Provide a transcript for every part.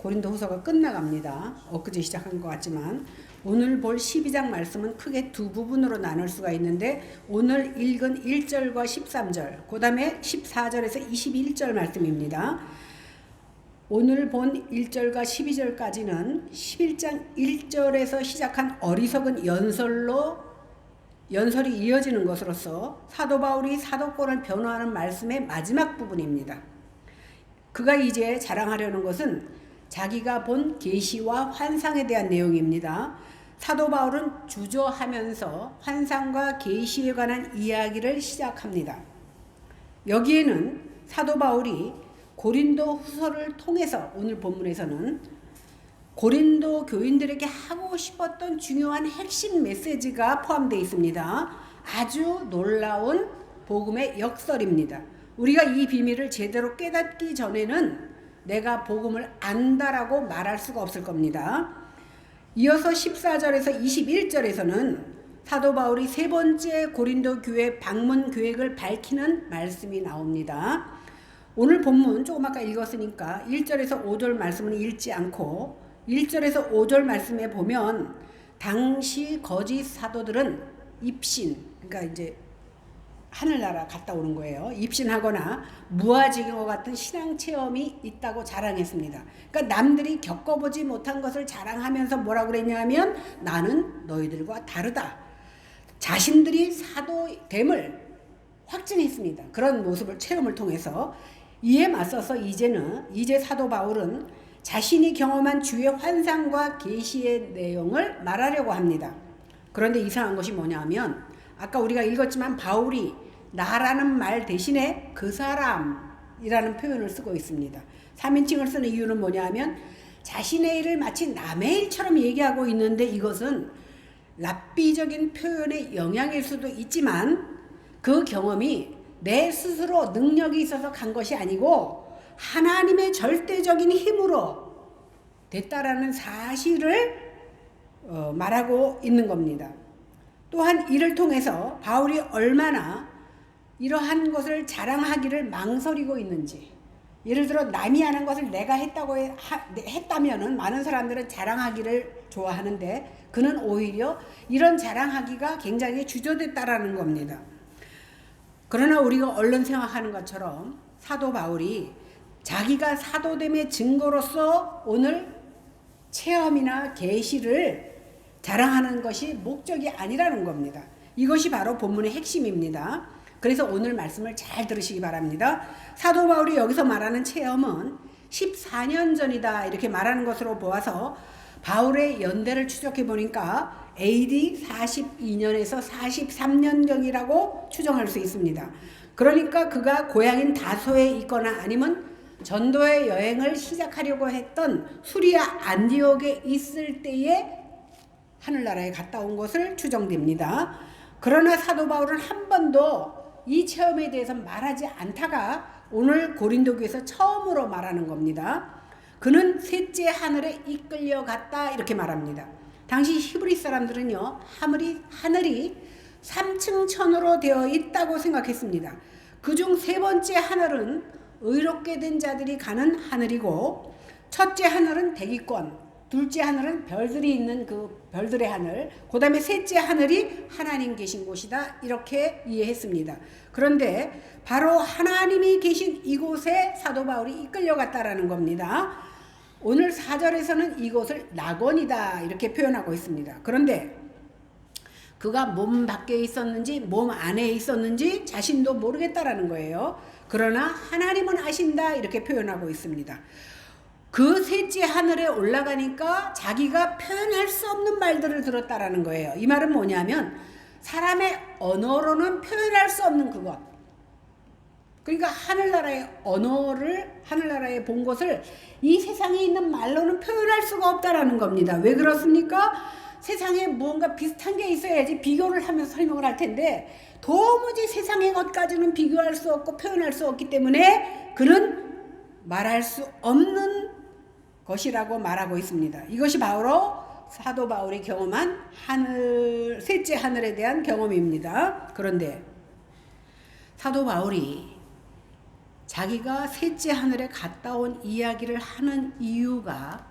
고린도후서가 끝나갑니다. 엊그제 시작한 것 같지만 오늘 볼 12장 말씀은 크게 두 부분으로 나눌 수가 있는데 오늘 읽은 1절과 13절, 그 다음에 14절에서 21절 말씀입니다. 오늘 본 1절과 12절까지는 11장 1절에서 시작한 어리석은 연설이 이어지는 것으로서 사도 바울이 사도권을 변호하는 말씀의 마지막 부분입니다. 그가 이제 자랑하려는 것은 자기가 본 계시와 환상에 대한 내용입니다. 사도 바울은 주저하면서 환상과 계시에 관한 이야기를 시작합니다. 여기에는 사도 바울이 고린도 후서를 통해서 오늘 본문에서는 고린도 교인들에게 하고 싶었던 중요한 핵심 메시지가 포함되어 있습니다. 아주 놀라운 복음의 역설입니다. 우리가 이 비밀을 제대로 깨닫기 전에는 내가 복음을 안다라고 말할 수가 없을 겁니다. 이어서 14절에서 21절에서는 사도 바울이 세 번째 고린도 교회 방문 계획을 밝히는 말씀이 나옵니다. 오늘 본문 조금 아까 읽었으니까 1절에서 5절 말씀은 읽지 않고 1절에서 5절 말씀에 보면 당시 거짓 사도들은 입신, 그러니까 이제 하늘나라 갔다 오는 거예요. 입신하거나 무아지경과 같은 신앙 체험이 있다고 자랑했습니다. 그러니까 남들이 겪어보지 못한 것을 자랑하면서 뭐라고 그랬냐면 나는 너희들과 다르다. 자신들이 사도됨을 확증했습니다. 그런 모습을 체험을 통해서 이에 맞서서 이제 사도 바울은 자신이 경험한 주의 환상과 계시의 내용을 말하려고 합니다. 그런데 이상한 것이 뭐냐면 아까 우리가 읽었지만 바울이 나라는 말 대신에 그 사람이라는 표현을 쓰고 있습니다. 3인칭을 쓰는 이유는 뭐냐면 자신의 일을 마치 남의 일처럼 얘기하고 있는데 이것은 랍비적인 표현의 영향일 수도 있지만 그 경험이 내 스스로 능력이 있어서 간 것이 아니고 하나님의 절대적인 힘으로 됐다라는 사실을 말하고 있는 겁니다. 또한 이를 통해서 바울이 얼마나 이러한 것을 자랑하기를 망설이고 있는지, 예를 들어 남이 하는 것을 내가 했다면은 많은 사람들은 자랑하기를 좋아하는데 그는 오히려 이런 자랑하기가 굉장히 주저됐다라는 겁니다. 그러나 우리가 얼른 생각하는 것처럼 사도 바울이 자기가 사도됨의 증거로서 오늘 체험이나 계시를 자랑하는 것이 목적이 아니라는 겁니다. 이것이 바로 본문의 핵심입니다. 그래서 오늘 말씀을 잘 들으시기 바랍니다. 사도 바울이 여기서 말하는 체험은 14년 전이다 이렇게 말하는 것으로 보아서 바울의 연대를 추적해 보니까 AD 42년에서 43년경이라고 추정할 수 있습니다. 그러니까 그가 고향인 다소에 있거나 아니면 전도의 여행을 시작하려고 했던 수리아 안디옥에 있을 때에 하늘나라에 갔다 온 것을 추정됩니다. 그러나 사도 바울은 한 번도 이 체험에 대해서 말하지 않다가 오늘 고린도교에서 처음으로 말하는 겁니다. 그는 셋째 하늘에 이끌려갔다 이렇게 말합니다. 당시 히브리 사람들은요 하늘이 3층 천으로 되어 있다고 생각했습니다. 그중 세 번째 하늘은 의롭게 된 자들이 가는 하늘이고 첫째 하늘은 대기권, 둘째 하늘은 별들이 있는 그 별들의 하늘, 그 다음에 셋째 하늘이 하나님 계신 곳이다 이렇게 이해했습니다. 그런데 바로 하나님이 계신 이곳에 사도 바울이 이끌려갔다라는 겁니다. 오늘 4절에서는 이곳을 낙원이다 이렇게 표현하고 있습니다. 그런데 그가 몸 밖에 있었는지 몸 안에 있었는지 자신도 모르겠다라는 거예요. 그러나 하나님은 아신다 이렇게 표현하고 있습니다. 그 셋째 하늘에 올라가니까 자기가 표현할 수 없는 말들을 들었다라는 거예요. 이 말은 뭐냐면 사람의 언어로는 표현할 수 없는 그것. 그러니까 하늘나라의 언어를 하늘나라에 본 것을 이 세상에 있는 말로는 표현할 수가 없다라는 겁니다. 왜 그렇습니까? 세상에 무언가 비슷한 게 있어야지 비교를 하면서 설명을 할 텐데 도무지 세상의 것까지는 비교할 수 없고 표현할 수 없기 때문에 그는 말할 수 없는 것이라고 말하고 있습니다. 이것이 바로 사도 바울이 경험한 셋째 하늘에 대한 경험입니다. 그런데 사도 바울이 자기가 셋째 하늘에 갔다 온 이야기를 하는 이유가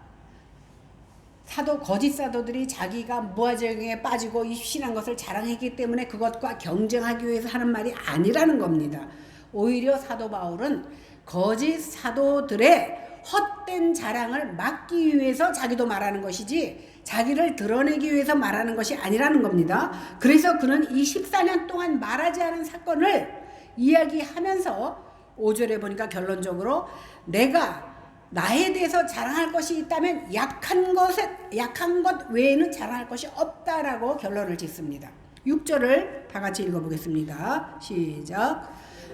거짓 사도들이 자기가 무아정에 빠지고 입신한 것을 자랑했기 때문에 그것과 경쟁하기 위해서 하는 말이 아니라는 겁니다. 오히려 사도 바울은 거짓 사도들의 헛된 자랑을 막기 위해서 자기도 말하는 것이지 자기를 드러내기 위해서 말하는 것이 아니라는 겁니다. 그래서 그는 이 14년 동안 말하지 않은 사건을 이야기하면서 5절에 보니까 결론적으로 내가 나에 대해서 자랑할 것이 있다면 약한 것 외에는 자랑할 것이 없다라고 결론을 짓습니다. 6절을 다 같이 읽어보겠습니다. 시작.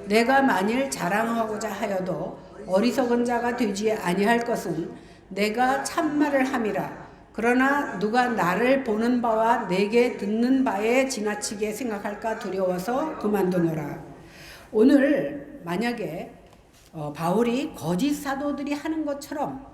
내가 만일 자랑하고자 하여도 어리석은 자가 되지 아니할 것은 내가 참말을 함이라. 그러나 누가 나를 보는 바와 내게 듣는 바에 지나치게 생각할까 두려워서 그만두노라. 오늘 만약에 바울이 거짓 사도들이 하는 것처럼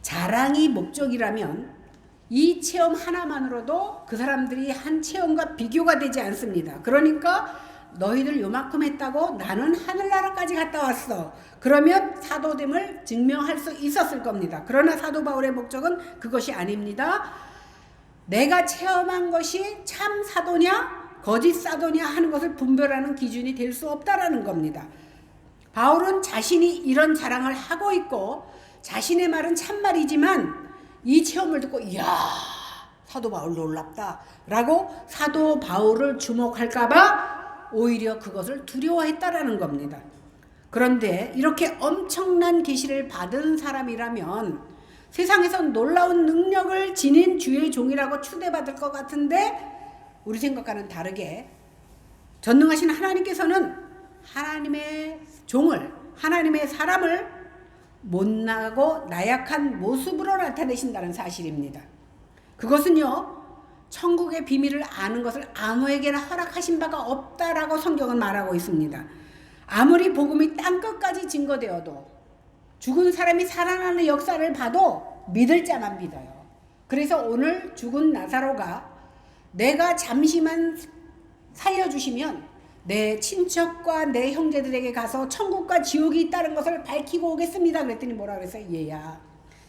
자랑이 목적이라면 이 체험 하나만으로도 그 사람들이 한 체험과 비교가 되지 않습니다. 그러니까 너희들 요만큼 했다고 나는 하늘나라까지 갔다 왔어. 그러면 사도됨을 증명할 수 있었을 겁니다. 그러나 사도 바울의 목적은 그것이 아닙니다. 내가 체험한 것이 참 사도냐 거짓 사도냐 하는 것을 분별하는 기준이 될 수 없다라는 겁니다. 바울은 자신이 이런 자랑을 하고 있고 자신의 말은 참말이지만 이 체험을 듣고 이야 사도 바울 놀랍다 라고 사도 바울을 주목할까봐 오히려 그것을 두려워했다라는 겁니다. 그런데 이렇게 엄청난 계시를 받은 사람이라면 세상에서 놀라운 능력을 지닌 주의 종이라고 추대받을 것 같은데 우리 생각과는 다르게 전능하신 하나님께서는 하나님의 종을 하나님의 사람을 못나고 나약한 모습으로 나타내신다는 사실입니다. 그것은요 천국의 비밀을 아는 것을 아무에게나 허락하신 바가 없다라고 성경은 말하고 있습니다. 아무리 복음이 땅끝까지 증거되어도 죽은 사람이 살아나는 역사를 봐도 믿을 자만 믿어요. 그래서 오늘 죽은 나사로가 내가 잠시만 살려주시면 내 친척과 내 형제들에게 가서 천국과 지옥이 있다는 것을 밝히고 오겠습니다. 그랬더니 뭐라 그랬어요? 얘야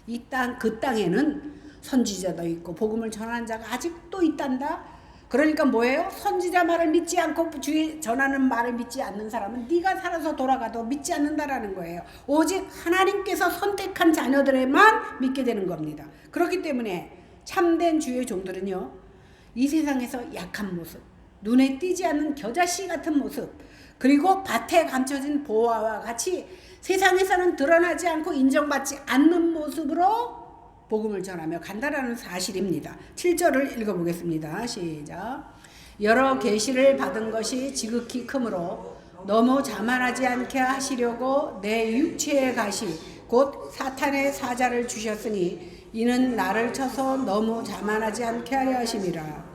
이 땅 그 땅에는 선지자도 있고 복음을 전하는 자가 아직도 있단다. 그러니까 뭐예요? 선지자 말을 믿지 않고 주위 전하는 말을 믿지 않는 사람은 네가 살아서 돌아가도 믿지 않는다라는 거예요. 오직 하나님께서 선택한 자녀들에만 믿게 되는 겁니다. 그렇기 때문에 참된 주의 종들은요 이 세상에서 약한 모습, 눈에 띄지 않는 겨자씨 같은 모습, 그리고 밭에 감춰진 보화와 같이 세상에서는 드러나지 않고 인정받지 않는 모습으로 복음을 전하며 간다라는 사실입니다. 7절을 읽어보겠습니다. 시작. 여러 계시를 받은 것이 지극히 크므로 너무 자만하지 않게 하시려고 내 육체의 가시 곧 사탄의 사자를 주셨으니 이는 나를 쳐서 너무 자만하지 않게 하려 하심이라.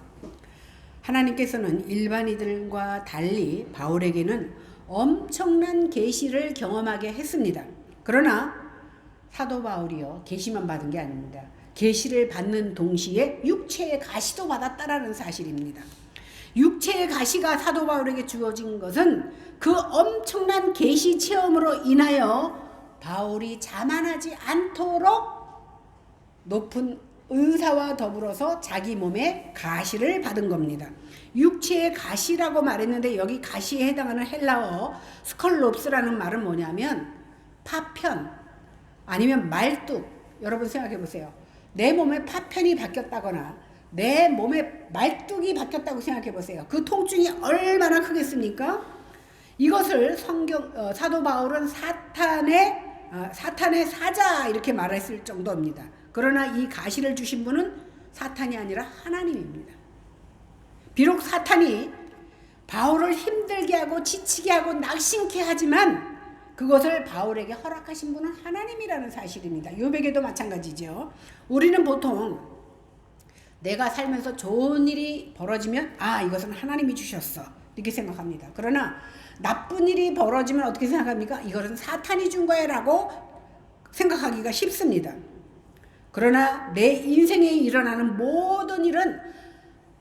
하나님께서는 일반인들과 달리 바울에게는 엄청난 계시를 경험하게 했습니다. 그러나 사도 바울이요 계시만 받은 게 아닙니다. 계시를 받는 동시에 육체의 가시도 받았다라는 사실입니다. 육체의 가시가 사도 바울에게 주어진 것은 그 엄청난 계시 체험으로 인하여 바울이 자만하지 않도록 높은 은사와 더불어서 자기 몸에 가시를 받은 겁니다. 육체의 가시라고 말했는데 여기 가시에 해당하는 헬라어 스컬롭스라는 말은 뭐냐면 파편 아니면 말뚝. 여러분 생각해 보세요. 내 몸에 파편이 바뀌었다거나 내 몸에 말뚝이 바뀌었다고 생각해 보세요. 그 통증이 얼마나 크겠습니까? 이것을 사도 바울은 사탄의 사자 이렇게 말했을 정도입니다. 그러나 이 가시를 주신 분은 사탄이 아니라 하나님입니다. 비록 사탄이 바울을 힘들게 하고 지치게 하고 낙심케 하지만 그것을 바울에게 허락하신 분은 하나님이라는 사실입니다. 욥에게도 마찬가지죠. 우리는 보통 내가 살면서 좋은 일이 벌어지면 이것은 하나님이 주셨어 이렇게 생각합니다. 그러나 나쁜 일이 벌어지면 어떻게 생각합니까? 이것은 사탄이 준 거야 라고 생각하기가 쉽습니다. 그러나 내 인생에 일어나는 모든 일은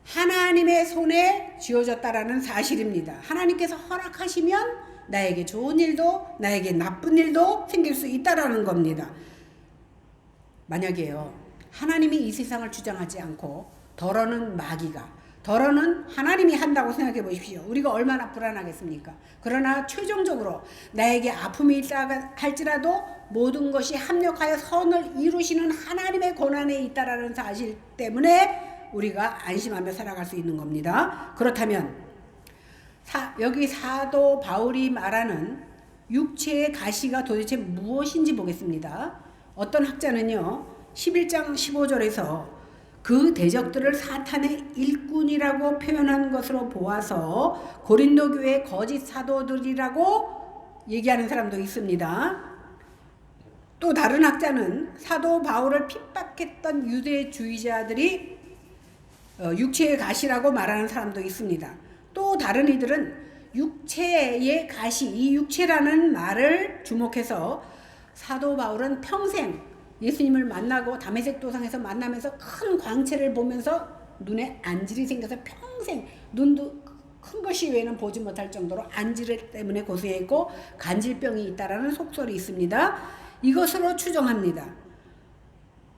하나님의 손에 쥐어졌다라는 사실입니다. 하나님께서 허락하시면 나에게 좋은 일도 나에게 나쁜 일도 생길 수 있다라는 겁니다. 만약에요, 하나님이 이 세상을 주장하지 않고 덜어는 마귀가, 덜어는 하나님이 한다고 생각해 보십시오. 우리가 얼마나 불안하겠습니까? 그러나 최종적으로 나에게 아픔이 있다 할지라도 모든 것이 합력하여 선을 이루시는 하나님의 권한에 있다라는 사실 때문에 우리가 안심하며 살아갈 수 있는 겁니다. 그렇다면 여기 사도 바울이 말하는 육체의 가시가 도대체 무엇인지 보겠습니다. 어떤 학자는요, 11장 15절에서 그 대적들을 사탄의 일꾼이라고 표현한 것으로 보아서 고린도 교회 거짓 사도들이라고 얘기하는 사람도 있습니다. 또 다른 학자는 사도 바울을 핍박했던 유대주의자들이 육체의 가시라고 말하는 사람도 있습니다. 또 다른 이들은 육체의 가시, 이 육체라는 말을 주목해서 사도 바울은 평생 예수님을 만나고 다메섹 도상에서 만나면서 큰 광채를 보면서 눈에 안질이 생겨서 평생 눈도 큰 것이 외에는 보지 못할 정도로 안질 때문에 고생했고 간질병이 있다라는 속설이 있습니다. 이것으로 추정합니다.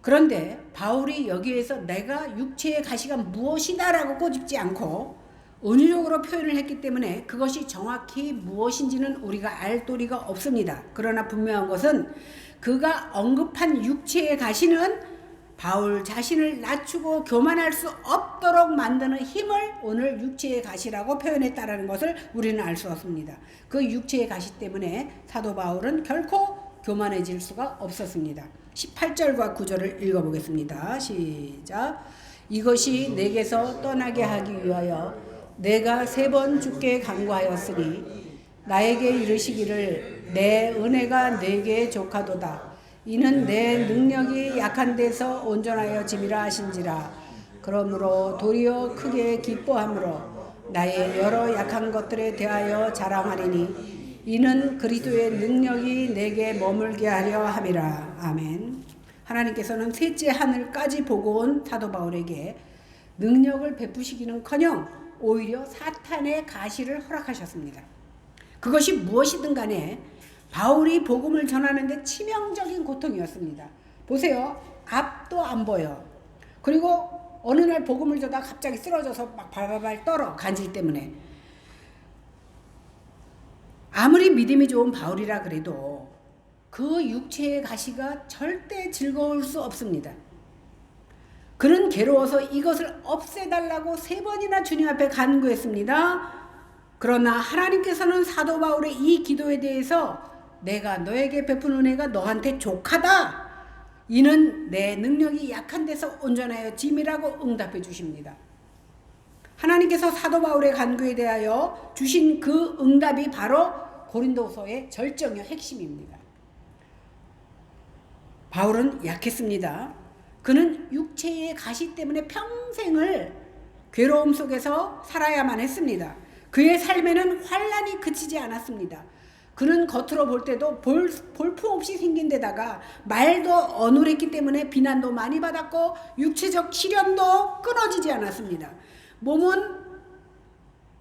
그런데 바울이 여기에서 내가 육체의 가시가 무엇이다라고 꼬집지 않고 은유적으로 표현을 했기 때문에 그것이 정확히 무엇인지는 우리가 알 도리가 없습니다. 그러나 분명한 것은 그가 언급한 육체의 가시는 바울 자신을 낮추고 교만할 수 없도록 만드는 힘을 오늘 육체의 가시라고 표현했다라는 것을 우리는 알 수 없습니다. 그 육체의 가시 때문에 사도 바울은 결코 교만해질 수가 없었습니다. 18절과 9절을 읽어보겠습니다. 시작. 이것이 내게서 떠나게 하기 위하여 내가 3번 주께 간구하였으니 나에게 이르시기를 내 은혜가 내게 족하도다. 이는 내 능력이 약한 데서 온전하여 짐이라 하신지라. 그러므로 도리어 크게 기뻐함으로 나의 여러 약한 것들에 대하여 자랑하리니 이는 그리스도의 능력이 내게 머물게 하려 함이라. 아멘. 하나님께서는 셋째 하늘까지 보고 온 사도 바울에게 능력을 베푸시기는커녕 오히려 사탄의 가시를 허락하셨습니다. 그것이 무엇이든 간에 바울이 복음을 전하는데 치명적인 고통이었습니다. 보세요. 앞도 안 보여. 그리고 어느 날 복음을 전하다 갑자기 쓰러져서 막 발발발 떨어. 간질 때문에. 아무리 믿음이 좋은 바울이라 그래도 그 육체의 가시가 절대 즐거울 수 없습니다. 그는 괴로워서 이것을 없애달라고 3번이나 주님 앞에 간구했습니다. 그러나 하나님께서는 사도 바울의 이 기도에 대해서 내가 너에게 베푼 은혜가 너한테 족하다. 이는 내 능력이 약한 데서 온전하여 짐이라고 응답해 주십니다. 하나님께서 사도 바울의 간구에 대하여 주신 그 응답이 바로 고린도서의 절정의 핵심입니다. 바울은 약했습니다. 그는 육체의 가시 때문에 평생을 괴로움 속에서 살아야만 했습니다. 그의 삶에는 환난이 그치지 않았습니다. 그는 겉으로 볼 때도 볼품없이 생긴 데다가 말도 어눌했기 때문에 비난도 많이 받았고 육체적 시련도 끊어지지 않았습니다. 몸은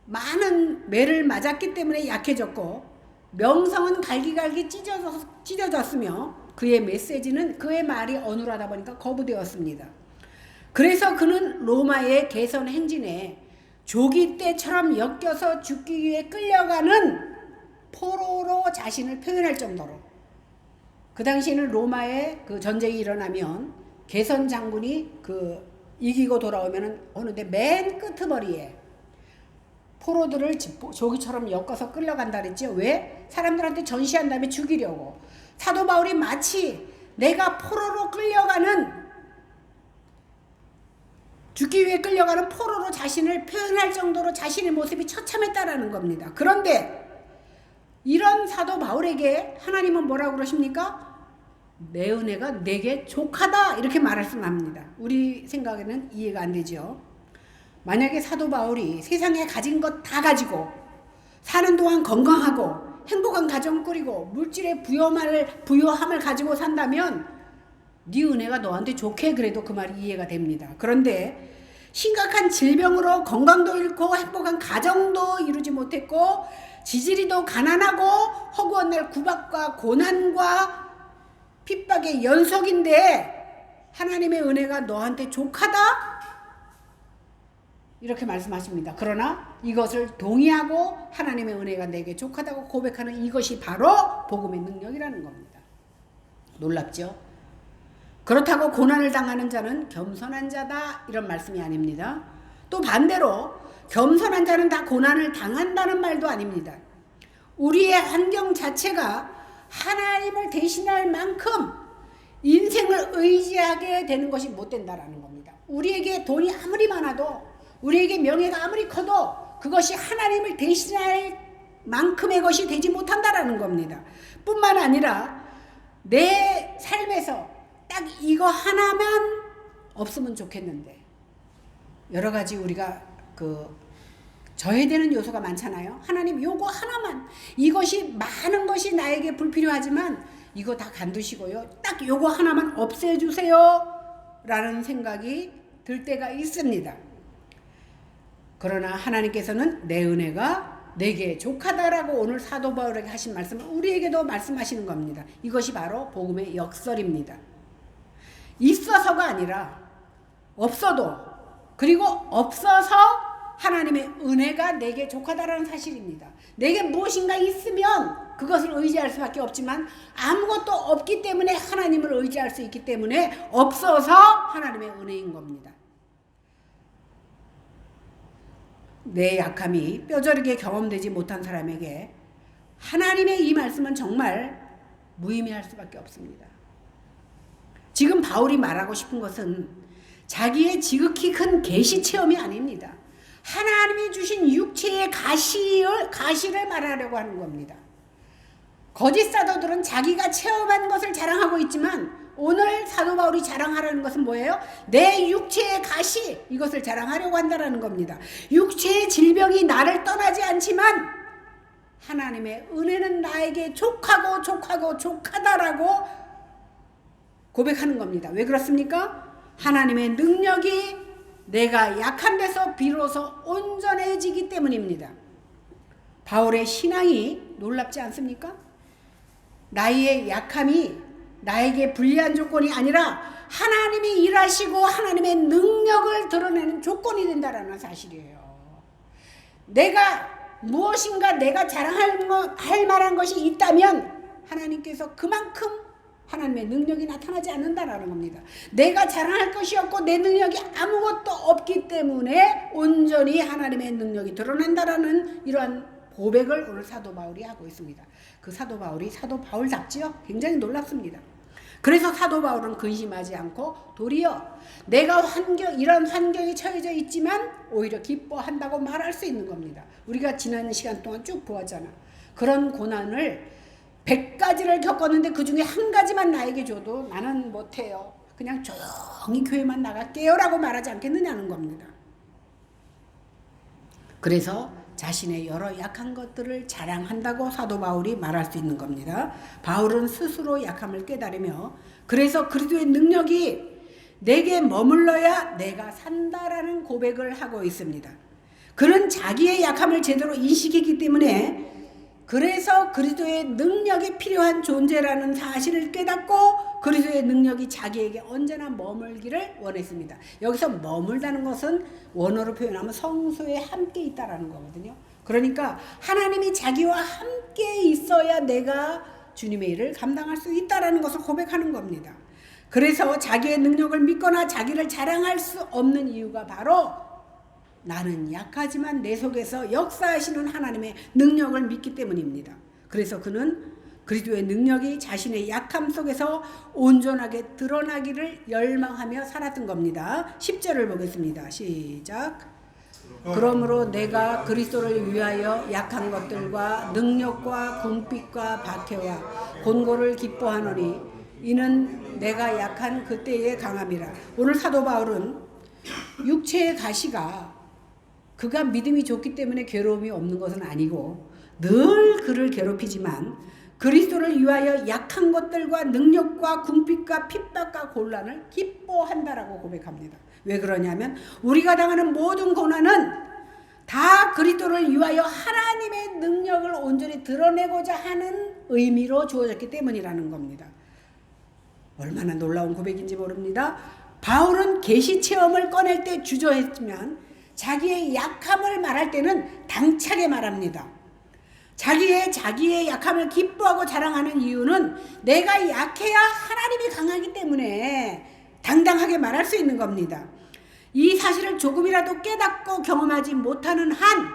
많은 매를 맞았기 때문에 약해졌고 명성은 갈기갈기 찢어졌으며 그의 메시지는 그의 말이 어눌하다 보니까 거부되었습니다. 그래서 그는 로마의 개선 행진에 조기 때처럼 엮여서 죽기 위해 끌려가는 포로로 자신을 표현할 정도로, 그 당시에는 로마의 그 전쟁이 일어나면 개선 장군이 이기고 돌아오면은 어느데 맨 끄트머리에 포로들을 조기처럼 엮어서 끌려간다 그랬죠. 왜? 사람들한테 전시한 다음에 죽이려고. 사도 바울이 마치 내가 포로로 끌려가는, 죽기 위해 끌려가는 포로로 자신을 표현할 정도로 자신의 모습이 처참했다라는 겁니다. 그런데 이런 사도 바울에게 하나님은 뭐라고 그러십니까? 내 은혜가 내게 족하다 이렇게 말씀합니다. 우리 생각에는 이해가 안 되죠. 만약에 사도 바울이 세상에 가진 것 다 가지고 사는 동안 건강하고 행복한 가정 꾸리고 물질의 부요함을 가지고 산다면 네 은혜가 너한테 좋게, 그래도 그 말이 이해가 됩니다. 그런데 심각한 질병으로 건강도 잃고 행복한 가정도 이루지 못했고 지지리도 가난하고 허구한 날 구박과 고난과 핍박의 연속인데 하나님의 은혜가 너한테 족하다? 이렇게 말씀하십니다. 그러나 이것을 동의하고 하나님의 은혜가 내게 족하다고 고백하는 이것이 바로 복음의 능력이라는 겁니다. 놀랍죠? 그렇다고 고난을 당하는 자는 겸손한 자다 이런 말씀이 아닙니다. 또 반대로 겸손한 자는 다 고난을 당한다는 말도 아닙니다. 우리의 환경 자체가 하나님을 대신할 만큼 인생을 의지하게 되는 것이 못 된다라는 겁니다. 우리에게 돈이 아무리 많아도 우리에게 명예가 아무리 커도 그것이 하나님을 대신할 만큼의 것이 되지 못한다라는 겁니다. 뿐만 아니라 내 삶에서 딱 이거 하나만 없으면 좋겠는데 여러 가지 우리가 저해되는 요소가 많잖아요. 하나님 요거 하나만, 이것이 많은 것이 나에게 불필요하지만 이거 다 간두시고요, 딱 요거 하나만 없애주세요 라는 생각이 들 때가 있습니다. 그러나 하나님께서는 내 은혜가 내게 족하다라고 오늘 사도 바울에게 하신 말씀을 우리에게도 말씀하시는 겁니다. 이것이 바로 복음의 역설입니다. 있어서가 아니라 없어도, 그리고 없어서 하나님의 은혜가 내게 족하다라는 사실입니다. 내게 무엇인가 있으면 그것을 의지할 수밖에 없지만 아무것도 없기 때문에 하나님을 의지할 수 있기 때문에 없어서 하나님의 은혜인 겁니다. 내 약함이 뼈저리게 경험되지 못한 사람에게 하나님의 이 말씀은 정말 무의미할 수밖에 없습니다. 지금 바울이 말하고 싶은 것은 자기의 지극히 큰 계시 체험이 아닙니다. 하나님이 주신 육체의 가시를 말하려고 하는 겁니다. 거짓 사도들은 자기가 체험한 것을 자랑하고 있지만 오늘 사도 바울이 자랑하라는 것은 뭐예요? 내 육체의 가시, 이것을 자랑하려고 한다는 겁니다. 육체의 질병이 나를 떠나지 않지만 하나님의 은혜는 나에게 족하다라고 고백하는 겁니다. 왜 그렇습니까? 하나님의 능력이 내가 약한 데서 비로소 온전해지기 때문입니다. 바울의 신앙이 놀랍지 않습니까? 나의 약함이 나에게 불리한 조건이 아니라 하나님이 일하시고 하나님의 능력을 드러내는 조건이 된다는 사실이에요. 내가 무엇인가 내가 자랑할 만한 것이 있다면 하나님께서 그만큼 하나님의 능력이 나타나지 않는다라는 겁니다. 내가 자랑할 것이 없고 내 능력이 아무것도 없기 때문에 온전히 하나님의 능력이 드러난다라는 이러한 고백을 오늘 사도 바울이 하고 있습니다. 그 사도 바울이 사도 바울답지요? 굉장히 놀랍습니다. 그래서 사도 바울은 근심하지 않고 도리어 내가 이런 환경에 처해져 있지만 오히려 기뻐한다고 말할 수 있는 겁니다. 우리가 지난 시간 동안 쭉 보았잖아. 그런 고난을 100가지를 겪었는데 그 중에 한 가지만 나에게 줘도 나는 못해요. 그냥 조용히 교회만 나갈게요 라고 말하지 않겠느냐는 겁니다. 그래서 자신의 여러 약한 것들을 자랑한다고 사도 바울이 말할 수 있는 겁니다. 바울은 스스로 약함을 깨달으며 그래서 그리스도의 능력이 내게 머물러야 내가 산다라는 고백을 하고 있습니다. 그는 자기의 약함을 제대로 인식했기 때문에 그래서 그리스도의 능력이 필요한 존재라는 사실을 깨닫고 그리스도의 능력이 자기에게 언제나 머물기를 원했습니다. 여기서 머물다는 것은 원어로 표현하면 성소에 함께 있다라는 거거든요. 그러니까 하나님이 자기와 함께 있어야 내가 주님의 일을 감당할 수 있다라는 것을 고백하는 겁니다. 그래서 자기의 능력을 믿거나 자기를 자랑할 수 없는 이유가 바로 나는 약하지만 내 속에서 역사하시는 하나님의 능력을 믿기 때문입니다. 그래서 그는 그리스도의 능력이 자신의 약함 속에서 온전하게 드러나기를 열망하며 살았던 겁니다. 10절을 보겠습니다. 시작. 그러므로 내가 그리스도를 위하여 약한 것들과 능력과 궁핍과 박해와 곤고를 기뻐하노니 이는 내가 약한 그때의 강함이라. 오늘 사도 바울은 육체의 가시가 그가 믿음이 좋기 때문에 괴로움이 없는 것은 아니고 늘 그를 괴롭히지만 그리스도를 위하여 약한 것들과 능력과 궁핍과 핍박과 곤란을 기뻐한다라고 고백합니다. 왜 그러냐면 우리가 당하는 모든 고난은 다 그리스도를 위하여 하나님의 능력을 온전히 드러내고자 하는 의미로 주어졌기 때문이라는 겁니다. 얼마나 놀라운 고백인지 모릅니다. 바울은 계시 체험을 꺼낼 때 주저했지만 자기의 약함을 말할 때는 당차게 말합니다. 자기의 약함을 기뻐하고 자랑하는 이유는 내가 약해야 하나님이 강하기 때문에 당당하게 말할 수 있는 겁니다. 이 사실을 조금이라도 깨닫고 경험하지 못하는 한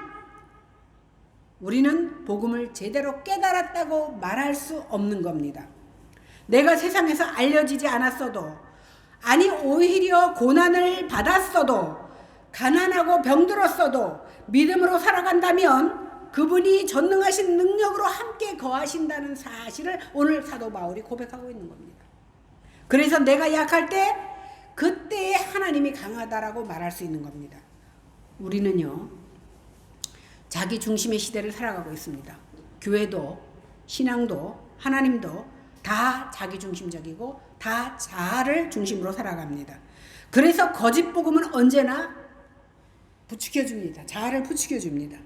우리는 복음을 제대로 깨달았다고 말할 수 없는 겁니다. 내가 세상에서 알려지지 않았어도, 아니 오히려 고난을 받았어도, 가난하고 병들었어도 믿음으로 살아간다면 그분이 전능하신 능력으로 함께 거하신다는 사실을 오늘 사도 바울이 고백하고 있는 겁니다. 그래서 내가 약할 때 그때에 하나님이 강하다라고 말할 수 있는 겁니다. 우리는요, 자기 중심의 시대를 살아가고 있습니다. 교회도, 신앙도, 하나님도 다 자기 중심적이고 다 자아를 중심으로 살아갑니다. 그래서 거짓 복음은 언제나 부추겨줍니다. 자아를 부추겨줍니다.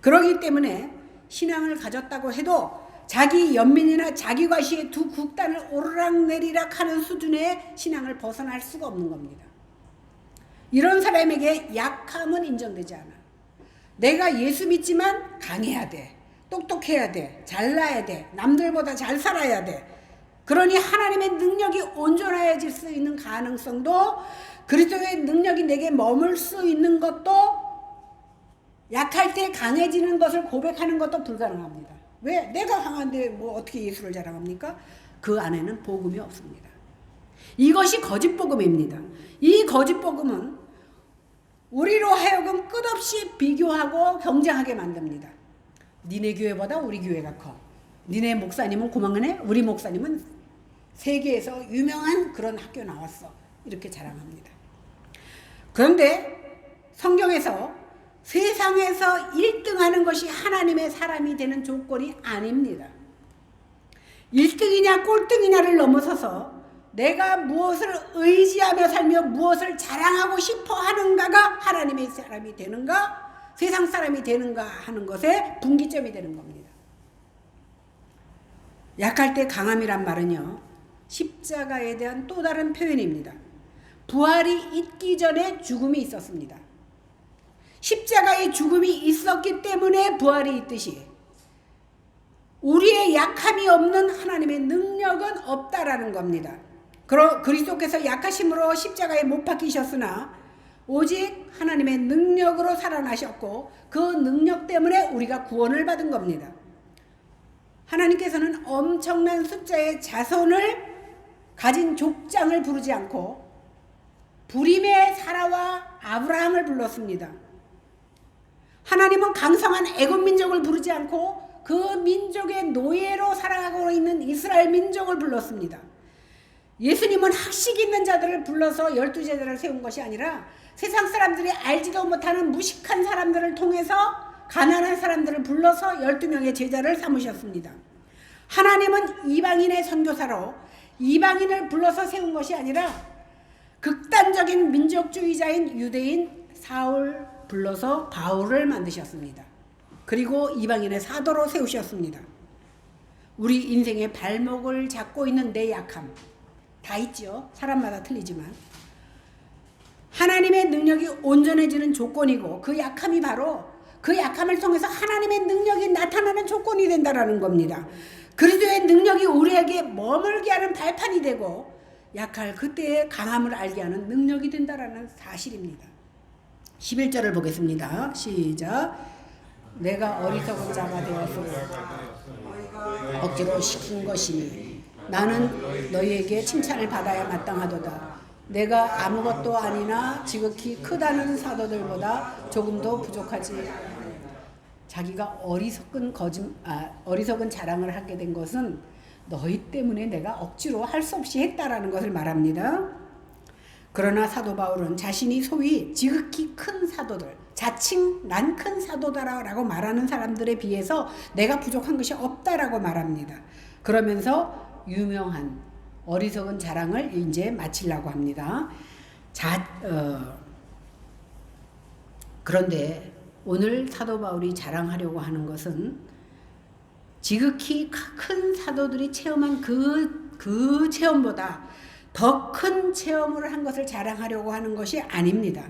그러기 때문에 신앙을 가졌다고 해도 자기 연민이나 자기 과시의 두 국단을 오르락내리락 하는 수준의 신앙을 벗어날 수가 없는 겁니다. 이런 사람에게 약함은 인정되지 않아. 내가 예수 믿지만 강해야 돼. 똑똑해야 돼. 잘나야 돼. 남들보다 잘 살아야 돼. 그러니 하나님의 능력이 온전해질 수 있는 가능성도, 그리스도의 능력이 내게 머물 수 있는 것도, 약할 때 강해지는 것을 고백하는 것도 불가능합니다. 왜? 내가 강한데 뭐 어떻게 예수를 자랑합니까? 그 안에는 복음이 없습니다. 이것이 거짓 복음입니다. 이 거짓 복음은 우리로 하여금 끝없이 비교하고 경쟁하게 만듭니다. 니네 교회보다 우리 교회가 커. 니네 목사님은 고만하네. 우리 목사님은 세계에서 유명한 그런 학교 나왔어. 이렇게 자랑합니다. 그런데 성경에서 세상에서 1등하는 것이 하나님의 사람이 되는 조건이 아닙니다. 1등이냐 꼴등이냐를 넘어서서 내가 무엇을 의지하며 살며 무엇을 자랑하고 싶어 하는가가 하나님의 사람이 되는가, 세상 사람이 되는가 하는 것의 분기점이 되는 겁니다. 약할 때 강함이란 말은요, 십자가에 대한 또 다른 표현입니다. 부활이 있기 전에 죽음이 있었습니다. 십자가의 죽음이 있었기 때문에 부활이 있듯이 우리의 약함이 없는 하나님의 능력은 없다라는 겁니다. 그리스도께서 약하심으로 십자가에 못 박히셨으나 오직 하나님의 능력으로 살아나셨고 그 능력 때문에 우리가 구원을 받은 겁니다. 하나님께서는 엄청난 숫자의 자손을 가진 족장을 부르지 않고 불임의 사라와 아브라함을 불렀습니다. 하나님은 강성한 애굽 민족을 부르지 않고 그 민족의 노예로 살아가고 있는 이스라엘 민족을 불렀습니다. 예수님은 학식 있는 자들을 불러서 12제자를 세운 것이 아니라 세상 사람들이 알지도 못하는 무식한 사람들을 통해서 가난한 사람들을 불러서 12명의 제자를 삼으셨습니다. 하나님은 이방인의 선교사로 이방인을 불러서 세운 것이 아니라 극단적인 민족주의자인 유대인 사울 불러서 바울을 만드셨습니다. 그리고 이방인의 사도로 세우셨습니다. 우리 인생의 발목을 잡고 있는 내 약함 다 있죠. 사람마다 틀리지만 하나님의 능력이 온전해지는 조건이고 그 약함이 바로 그 약함을 통해서 하나님의 능력이 나타나는 조건이 된다라는 겁니다. 그리스도의 능력이 우리에게 머물게 하는 발판이 되고 약할 그때의 강함을 알게 하는 능력이 된다라는 사실입니다. 11절을 보겠습니다. 시작. 내가 어리석은 자가 되어서 억지로 시킨 것이니 나는 너희에게 칭찬을 받아야 마땅하도다. 내가 아무것도 아니나 지극히 크다는 사도들보다 조금도 부족하지. 자기가 어리석은 자랑을 하게 된 것은 너희 때문에 내가 억지로 할 수 없이 했다라는 것을 말합니다. 그러나 사도 바울은 자신이 소위 지극히 큰 사도들, 자칭 난 큰 사도다라고 말하는 사람들에 비해서 내가 부족한 것이 없다라고 말합니다. 그러면서 유명한 어리석은 자랑을 이제 마치려고 합니다. 그런데 오늘 사도 바울이 자랑하려고 하는 것은 지극히 큰 사도들이 체험한 그 체험보다 더 큰 체험을 한 것을 자랑하려고 하는 것이 아닙니다.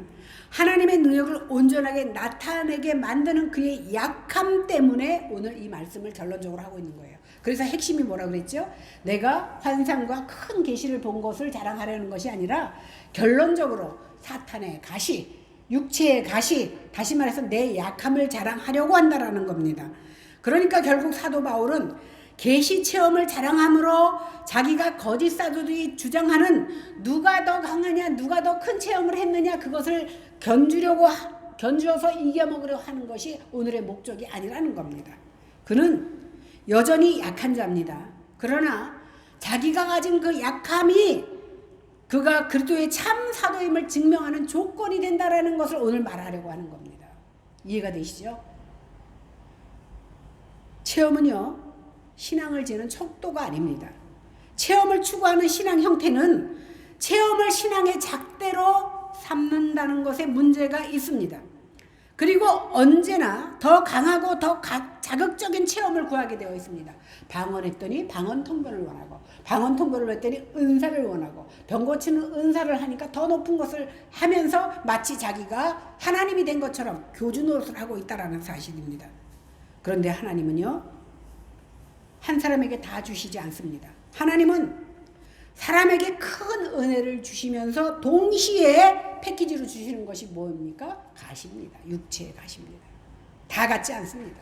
하나님의 능력을 온전하게 나타내게 만드는 그의 약함 때문에 오늘 이 말씀을 결론적으로 하고 있는 거예요. 그래서 핵심이 뭐라 그랬죠? 내가 환상과 큰 계시를 본 것을 자랑하려는 것이 아니라 결론적으로 사탄의 가시, 육체의 가시, 다시 말해서 내 약함을 자랑하려고 한다라는 겁니다. 그러니까 결국 사도 바울은 계시 체험을 자랑함으로 자기가 거짓 사도들이 주장하는 누가 더 강하냐, 누가 더 큰 체험을 했느냐, 그것을 견주어서 이겨먹으려 하는 것이 오늘의 목적이 아니라는 겁니다. 그는 여전히 약한 자입니다. 그러나 자기가 가진 그 약함이 그가 그리스도의 참 사도임을 증명하는 조건이 된다라는 것을 오늘 말하려고 하는 겁니다. 이해가 되시죠? 체험은요, 신앙을 지는 척도가 아닙니다. 체험을 추구하는 신앙 형태는 체험을 신앙의 잣대로 삼는다는 것에 문제가 있습니다. 그리고 언제나 더 강하고 더 자극적인 체험을 구하게 되어 있습니다. 방언했더니 방언 통변을 원하고, 방언 통변을 했더니 은사를 원하고, 병 고치는 은사를 하니까 더 높은 것을 하면서 마치 자기가 하나님이 된 것처럼 교주 노릇을 하고 있다는 사실입니다. 그런데 하나님은요, 한 사람에게 다 주시지 않습니다. 하나님은 사람에게 큰 은혜를 주시면서 동시에 패키지로 주시는 것이 뭡니까? 가시입니다. 육체의 가시입니다. 다 같지 않습니다.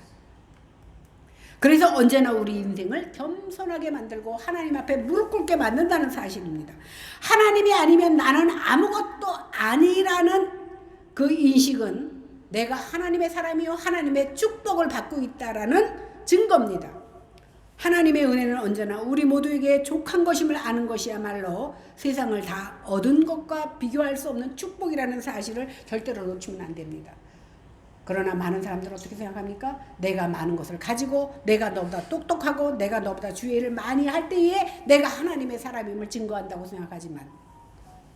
그래서 언제나 우리 인생을 겸손하게 만들고 하나님 앞에 무릎 꿇게 만든다는 사실입니다. 하나님이 아니면 나는 아무것도 아니라는 그 인식은 내가 하나님의 사람이요 하나님의 축복을 받고 있다라는 증거입니다. 하나님의 은혜는 언제나 우리 모두에게 족한 것임을 아는 것이야말로 세상을 다 얻은 것과 비교할 수 없는 축복이라는 사실을 절대로 놓치면 안 됩니다. 그러나 많은 사람들은 어떻게 생각합니까? 내가 많은 것을 가지고 내가 너보다 똑똑하고 내가 너보다 주의를 많이 할 때에 내가 하나님의 사람임을 증거한다고 생각하지만,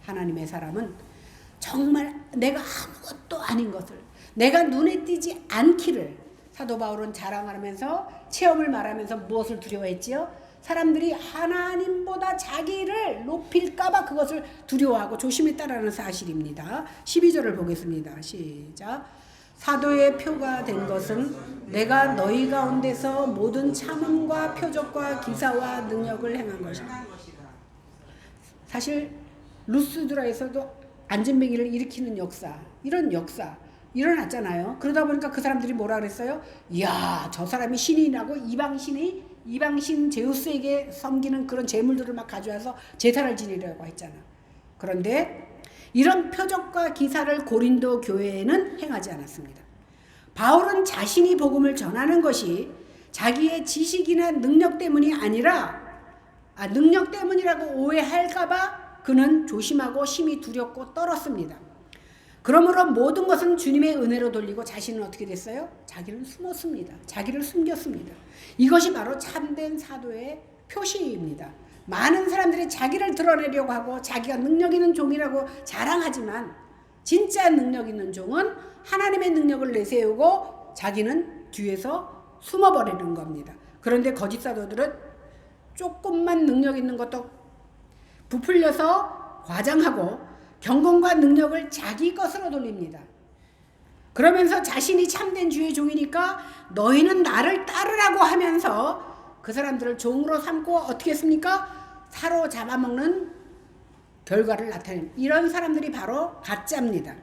하나님의 사람은 정말 내가 아무것도 아닌 것을, 내가 눈에 띄지 않기를 사도 바울은 자랑하면서 체험을 말하면서 무엇을 두려워했지요? 사람들이 하나님보다 자기를 높일까봐 그것을 두려워하고 조심했다라는 사실입니다. 12절을 보겠습니다. 시작. 사도의 표가 된 것은 내가 너희 가운데서 모든 참음과 표적과 기사와 능력을 행한 것이다. 사실 루스드라에서도 안전뱅이를 일으키는 역사, 이런 역사 일어났잖아요. 그러다 보니까 그 사람들이 뭐라 그랬어요? 이야, 저 사람이 신이라고 이방신 제우스에게 섬기는 그런 제물들을 막 가져와서 제사를 지내려고 했잖아. 그런데 이런 표적과 기사를 고린도 교회에는 행하지 않았습니다. 바울은 자신이 복음을 전하는 것이 자기의 지식이나 능력 때문이 아니라 능력 때문이라고 오해할까봐 그는 조심하고 심히 두렵고 떨었습니다. 그러므로 모든 것은 주님의 은혜로 돌리고 자신은 어떻게 됐어요? 자기를 숨었습니다. 자기를 숨겼습니다. 이것이 바로 참된 사도의 표시입니다. 많은 사람들이 자기를 드러내려고 하고 자기가 능력 있는 종이라고 자랑하지만 진짜 능력 있는 종은 하나님의 능력을 내세우고 자기는 뒤에서 숨어버리는 겁니다. 그런데 거짓 사도들은 조금만 능력 있는 것도 부풀려서 과장하고 경건과 능력을 자기 것으로 돌립니다. 그러면서 자신이 참된 주의 종이니까 너희는 나를 따르라고 하면서 그 사람들을 종으로 삼고 어떻게 했습니까? 사로잡아먹는 결과를 나타내는 이런 사람들이 바로 가짜입니다.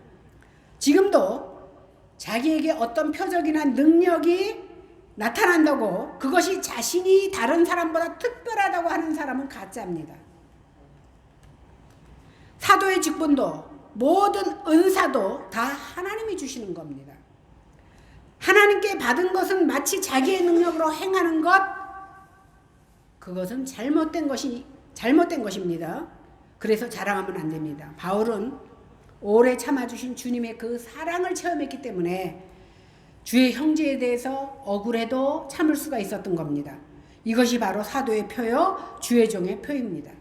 지금도 자기에게 어떤 표적이나 능력이 나타난다고 그것이 자신이 다른 사람보다 특별하다고 하는 사람은 가짜입니다. 사도의 직분도 모든 은사도 다 하나님이 주시는 겁니다. 하나님께 받은 것은 마치 자기의 능력으로 행하는 것, 그것은 잘못된 것입니다. 그래서 자랑하면 안 됩니다. 바울은 오래 참아주신 주님의 그 사랑을 체험했기 때문에 주의 형제에 대해서 억울해도 참을 수가 있었던 겁니다. 이것이 바로 사도의 표요, 주의 종의 표입니다.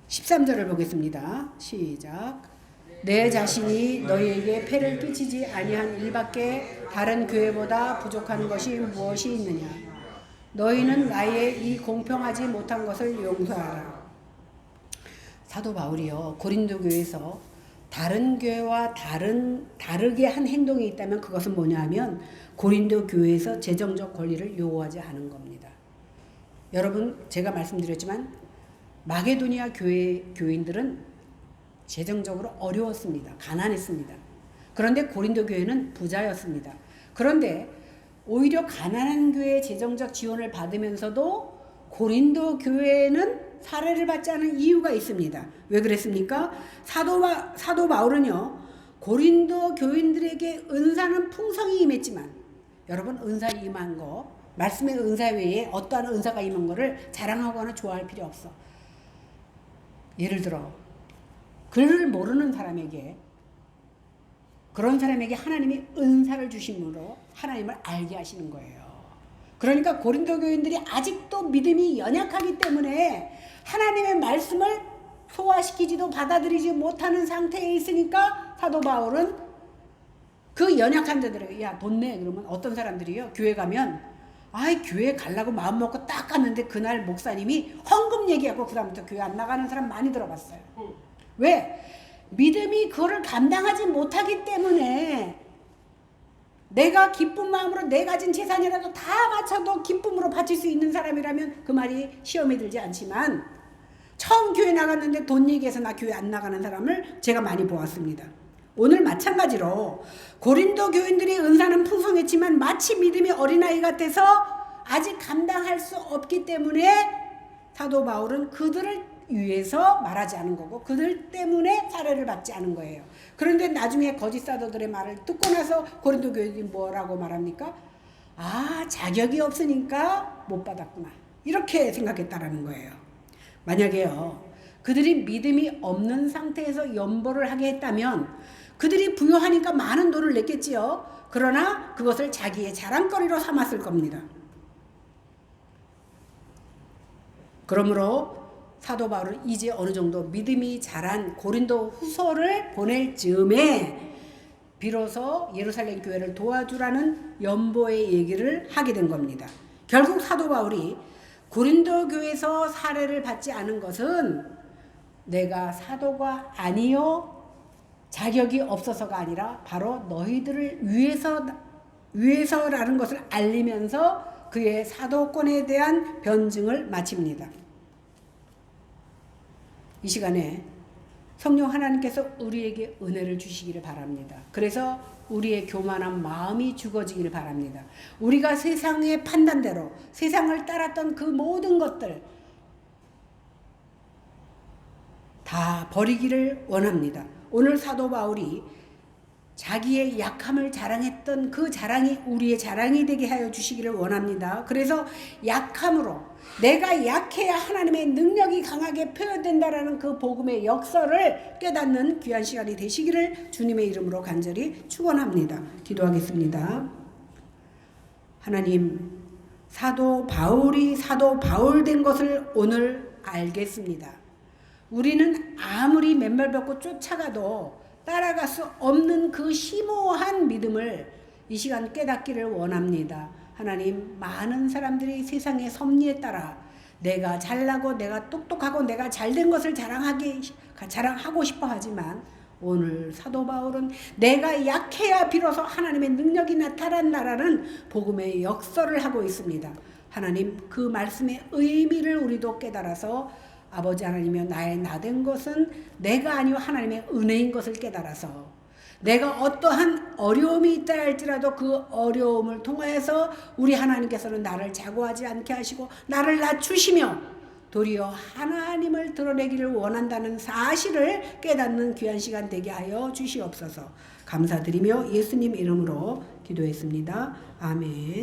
13절을 보겠습니다. 시작. 내 자신이 너희에게 폐를 끼치지 아니한 일밖에 다른 교회보다 부족한 것이 무엇이 있느냐. 너희는 나의 이 공평하지 못한 것을 용서하라. 사도 바울이요, 고린도 교회에서 다른 교회와 다르게 한 행동이 있다면 그것은 뭐냐 하면 고린도 교회에서 재정적 권리를 요구하지 않은 겁니다. 여러분, 제가 말씀드렸지만 마게도니아 교인들은 재정적으로 어려웠습니다. 가난했습니다. 그런데 고린도 교회는 부자였습니다. 그런데 오히려 가난한 교회의 재정적 지원을 받으면서도 고린도 교회는 사례를 받지 않은 이유가 있습니다. 왜 그랬습니까? 사도 바울은요, 고린도 교인들에게 은사는 풍성히 임했지만, 여러분, 은사 임한 거, 말씀의 은사 외에 어떠한 은사가 임한 거를 자랑하거나 좋아할 필요 없어. 예를 들어 글을 모르는 사람에게, 그런 사람에게 하나님이 은사를 주심으로 하나님을 알게 하시는 거예요. 그러니까 고린도 교인들이 아직도 믿음이 연약하기 때문에 하나님의 말씀을 소화시키지도 받아들이지 못하는 상태에 있으니까 사도 바울은 그 연약한 자들에게 야, 돈 내. 그러면 어떤 사람들이요, 교회 가면 아이, 교회 가려고 마음 먹고 딱 갔는데 그날 목사님이 헌금 얘기하고 그다음부터 교회 안 나가는 사람 많이 들어봤어요. 왜? 믿음이 그거를 감당하지 못하기 때문에 내가 기쁜 마음으로 내 가진 재산이라도 다 바쳐도 기쁨으로 바칠 수 있는 사람이라면 그 말이 시험에 들지 않지만, 처음 교회 나갔는데 돈 얘기해서 나 교회 안 나가는 사람을 제가 많이 보았습니다. 오늘 마찬가지로 고린도 교인들이 은사는 풍성했지만 마치 믿음이 어린아이 같아서 아직 감당할 수 없기 때문에 사도 바울은 그들을 위해서 말하지 않은 거고 그들 때문에 사례를 받지 않은 거예요. 그런데 나중에 거짓 사도들의 말을 듣고 나서 고린도 교인들이 뭐라고 말합니까? 아, 자격이 없으니까 못 받았구나, 이렇게 생각했다라는 거예요. 만약에요, 그들이 믿음이 없는 상태에서 연보를 하게 했다면 그들이 부유하니까 많은 돈을 냈겠지요. 그러나 그것을 자기의 자랑거리로 삼았을 겁니다. 그러므로 사도 바울은 이제 어느 정도 믿음이 자란 고린도 후서를 보낼 즈음에 비로소 예루살렘 교회를 도와주라는 연보의 얘기를 하게 된 겁니다. 결국 사도 바울이 고린도 교회에서 사례를 받지 않은 것은 내가 사도가 아니요 자격이 없어서가 아니라 바로 너희들을 위해서라는 것을 알리면서 그의 사도권에 대한 변증을 마칩니다. 이 시간에 성령 하나님께서 우리에게 은혜를 주시기를 바랍니다. 그래서 우리의 교만한 마음이 죽어지기를 바랍니다. 우리가 세상의 판단대로 세상을 따랐던 그 모든 것들 다 버리기를 원합니다. 오늘 사도 바울이 자기의 약함을 자랑했던 그 자랑이 우리의 자랑이 되게 하여 주시기를 원합니다. 그래서 약함으로, 내가 약해야 하나님의 능력이 강하게 표현된다라는 그 복음의 역설을 깨닫는 귀한 시간이 되시기를 주님의 이름으로 간절히 축원합니다. 기도하겠습니다. 하나님, 사도 바울이 사도 바울 된 것을 오늘 알겠습니다. 우리는 아무리 맨발 걷고 쫓아가도 따라갈 수 없는 그 심오한 믿음을 이 시간 깨닫기를 원합니다. 하나님, 많은 사람들이 세상의 섭리에 따라 내가 잘나고 내가 똑똑하고 내가 잘된 것을 자랑하고 싶어 하지만 오늘 사도 바울은 내가 약해야 비로소 하나님의 능력이 나타난다라는 복음의 역설을 하고 있습니다. 하나님, 그 말씀의 의미를 우리도 깨달아서 아버지 하나님이여, 나의 나된 것은 내가 아니요 하나님의 은혜인 것을 깨달아서 내가 어떠한 어려움이 있다 할지라도 그 어려움을 통하여서 우리 하나님께서는 나를 자고하지 않게 하시고 나를 낮추시며 도리어 하나님을 드러내기를 원한다는 사실을 깨닫는 귀한 시간 되게 하여 주시옵소서. 감사드리며 예수님 이름으로 기도했습니다. 아멘.